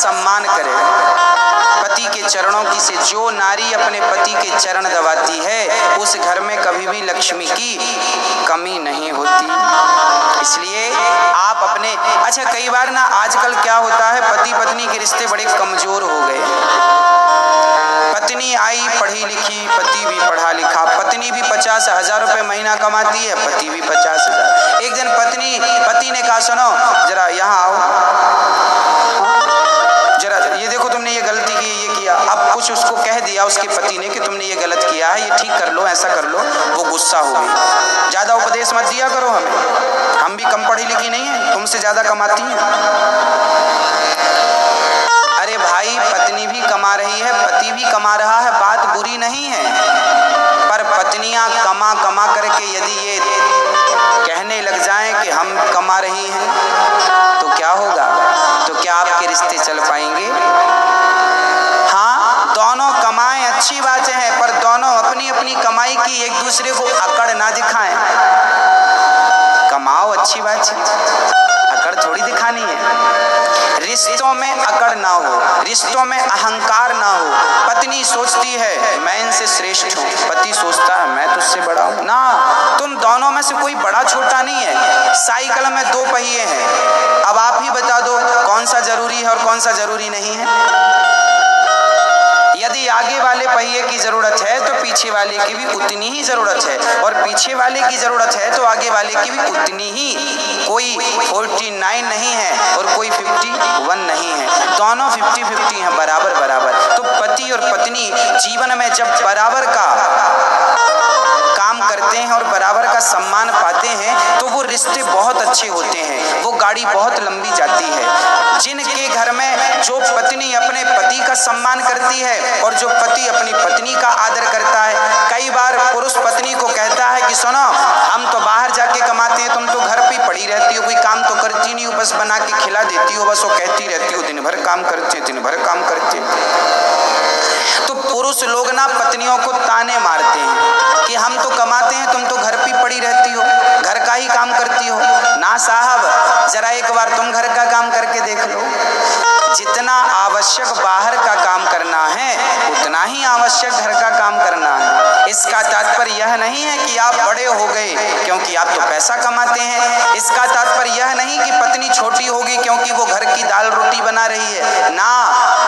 सम्मान करे। पति के चरणों की से जो नारी अपने पति के चरण दबाती है उस घर में कभी भी लक्ष्मी की कमी नहीं होती। इसलिए आप अपने कई बार ना आजकल क्या होता है, पति पत्नी के रिश्ते बड़े कमजोर हो गए। पत्नी आई पढ़ी लिखी, पति भी पढ़ा लिखा, पत्नी भी 50,000 रुपए महीना कमाती है, पति भी 50,000। एक दिन पति ने कहा सुनो जरा यहाँ आओ, जरा ये देखो तुमने ये गलती की, ये किया। अब कुछ उसको कह दिया उसके पति ने कि तुमने ये गलत किया है, ये ठीक कर लो, ऐसा कर लो। वो गुस्सा हो गई। ज्यादा उपदेश मत दिया करो हमें, हम भी कम पढ़ी लिखी नहीं है, तुमसे ज्यादा कमाती हैं। अरे भाई, पत्नी भी कमा रही है, पति भी कमा रहा है, बात बुरी नहीं है। पर पत्नियां कमा कमा करके यदि ये कहने लग जाएं कि हम कमा रही हैं तो क्या होगा? तो क्या आपके रिश्ते चल पाएंगे? हाँ, दोनों कमाएं अच्छी बात है, पर दोनों अपनी अपनी कमाई की एक दूसरे को अकड़ ना दिखाएं। कमाओ अच्छी बात है, अकड़ थोड़ी दिखानी है। रिश्तों में अकड़ ना हो, रिश्तों में अहंकार ना हो। पत्नी सोचती है मैं इनसे श्रेष्ठ हूँ, पति सोचता है मैं तुझसे बड़ा हूँ। ना, तुम दोनों में से कोई बड़ा छोटा नहीं है। साइकिल में 2 पहिए हैं, अब आप ही बता दो कौन सा जरूरी है और कौन सा जरूरी नहीं है। यदि आगे वाले पहिए की जरूरत है तो पीछे वाले की भी उतनी ही जरूरत है, और पीछे वाले की जरूरत है तो आगे वाले की भी उतनी ही। कोई 49 नहीं है और कोई 51 नहीं है, दोनों 50-50 हैं, बराबर बराबर। तो पति और पत्नी जीवन में जब बराबर का काम करते हैं और बराबर का सम्मान पाते हैं तो वो रिश्ते बहुत अच्छे होते हैं, वो गाड़ी बहुत लंबी जाती है। जिनके घर में जो पत्नी अपने पति का सम्मान करती है और जो पति अपनी पत्नी का आदर करता है। कई बार पुरुष पत्नी को कहता है कि सुनो, हम तो बाहर जाके कमाते हैं, तुम तो घर पे पड़ी रहती हो, कोई काम तो करती नहीं हो, बस बना के खिला देती हो, बस वो कहती रहती हो दिन भर काम करते हो, दिन भर काम करते हो। तो पुरुष लोग ना पत्नियों को ताने मारते हैं कि हम तो कमाते हैं, तुम तो घर पे पड़ी रहती हो, घर का ही काम करती हो। ना साहब, जरा एक बार तुम घर का काम करके देख लो। जितना आवश्यक बाहर का काम करना है उतना ही आवश्यक घर का काम करना है। इसका तात्पर्य यह नहीं है कि आप बड़े हो गए क्योंकि आप तो पैसा कमाते हैं। इसका तात्पर्य यह नहीं कि पत्नी छोटी होगी क्योंकि वो घर की दाल रोटी बना रही है। ना,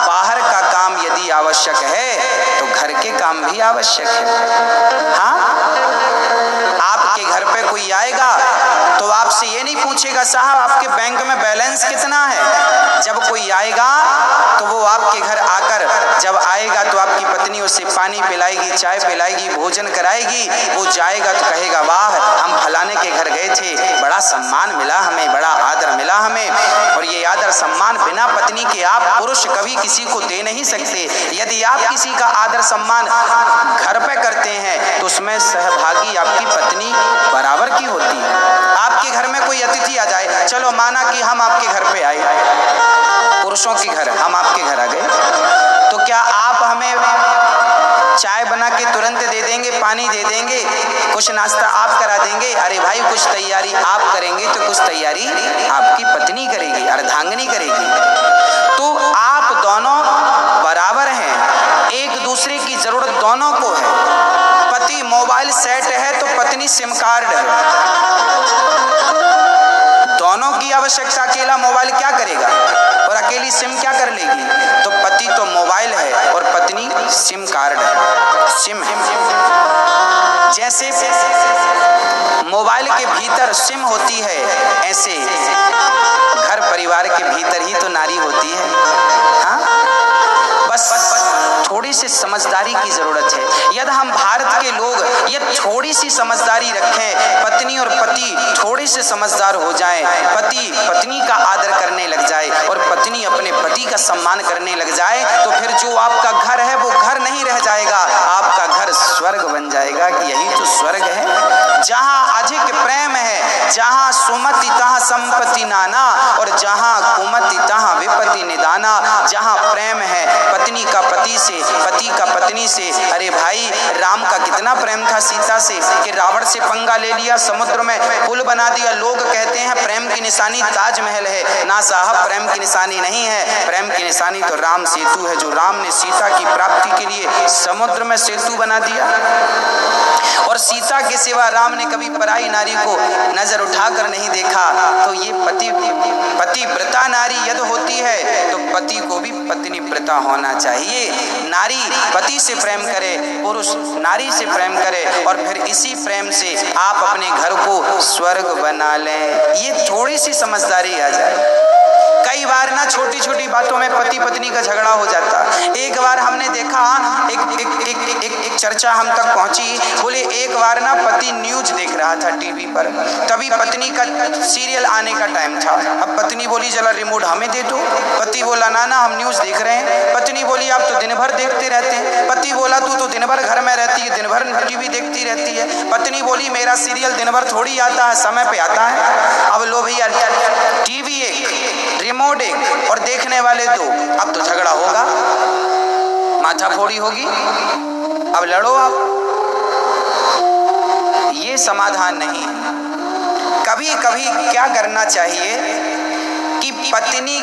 बाहर का काम यदि आवश्यक है तो घर के काम भी आवश्यक है। हाँ, आपके घर पे कोई आएगा तो आपसे ये नहीं पूछेगा साहब आपके बैंक में बैलेंस कितना है। जब कोई आएगा तो वो आपके घर आकर जब आएगा तो आपकी पत्नी उसे पानी पिलाएगी, चाय पिलाएगी, भोजन कराएगी। वो जाएगा तो कहेगा वाह, हम फलाने के घर गए थे, बड़ा सम्मान मिला हमें, बड़ा आदर मिला हमें। और ये आदर सम्मान बिना पत्नी के आप पुरुष कभी किसी को दे नहीं सकते। यदि आप किसी का आदर सम्मान घर पे करते हैं तो उसमें सहभागी आपकी पत्नी बराबर की होती है। आपके घर में कोई अतिथि आ जाए, चलो माना कि हम आपके घर पे आए, पुरुषों के घर हम आपके घर आ गए, तो क्या आप हमें चाय बना के तुरंत दे देंगे, पानी दे देंगे, कुछ नाश्ता आप करा देंगे? अरे भाई, कुछ तैयारी आप करेंगे तो कुछ तैयारी आपकी पत्नी करेगी, अर्धांगिनी करेगी। तो आप दोनों बराबर हैं, एक दूसरे की जरूरत दोनों को है। पति मोबाइल सेट है तो पत्नी सिम कार्ड है। दोनों की आवश्यकता, अकेला मोबाइल क्या करेगा और अकेली सिम क्या कर लेगी? तो पति तो मोबाइल है और पत्नी सिम कार्ड है, सिम है। जैसे मोबाइल के भीतर सिम होती है, ऐसे घर परिवार के भीतर ही तो नारी होती है। हाँ, बस थोड़ी सी समझदारी की जरूरत है। यदि हम भारत के लोग ये थोड़ी सी समझदारी रखें, पत्नी और पति थोड़े से समझदार हो जाएं, पति पत्नी का आदर करने लग जाए और पत्नी अपने पति का सम्मान करने लग जाए, तो फिर जो आपका घर है वो घर नहीं रह जाएगा, आपका घर स्वर्ग बन जाएगा। कि यही तो स्वर्ग है, जहाँ अधिक प्रेम है, जहाँ सुमति तहाँ संपत्ति नाना, और जहाँ कुमति तहाँ विपत्ति पति निदाना। जहाँ प्रेम है पत्नी का पति से, पति का पत्नी से। अरे भाई, राम का कितना प्रेम था सीता से कि रावण से पंगा ले लिया, समुद्र में पुल बना दिया। लोग कहते हैं प्रेम की निशानी ताजमहल है। ना साहब, प्रेम की निशानी नहीं है। प्रेम की निशानी तो राम सेतु है, जो राम ने सीता की प्राप्ति के लिए समुद्र में सेतु बना दिया। और सीता के सिवा राम ने कभी पराई नारी को नजर उठाकर नहीं देखा। तो ये पतिव्रता नारी यदि होती है तो पति को भी पत्नी व्रता होना चाहिए। नारी पति से प्रेम करे, पुरुष नारी से प्रेम करे, और फिर इसी प्रेम से आप अपने घर को स्वर्ग बना लें। ये थोड़ी सी समझदारी आ जाए। कई बार ना छोटी छोटी बातों में पति पत्नी का झगड़ा हो जाता। एक बार हमने देखा, एक चर्चा हम तक पहुंची, बोले एक बार ना पति न्यूज देख रहा था टीवी पर, तभी पत्नी का सीरियल आने का टाइम था। अब पत्नी बोली जरा रिमोट हमें दे दो। पति बोला ना ना, हम न्यूज देख रहे हैं। पत्नी बोली आप तो दिन भर देखते रहते हैं। पति बोला तू तो दिन भर घर में रहती है, दिन भर टीवी देखती रहती है। पत्नी बोली मेरा सीरियल दिन भर थोड़ी आता है, समय पे आता है। अब लो भैया, टीवी एक, रिमोट एक, और देखने वाले दो। अब तो झगड़ा होगा, माथा फोड़ी होगी, अब लड़ो आप। ये समाधान नहीं। कभी कभी क्या करना चाहिए कि पत्नी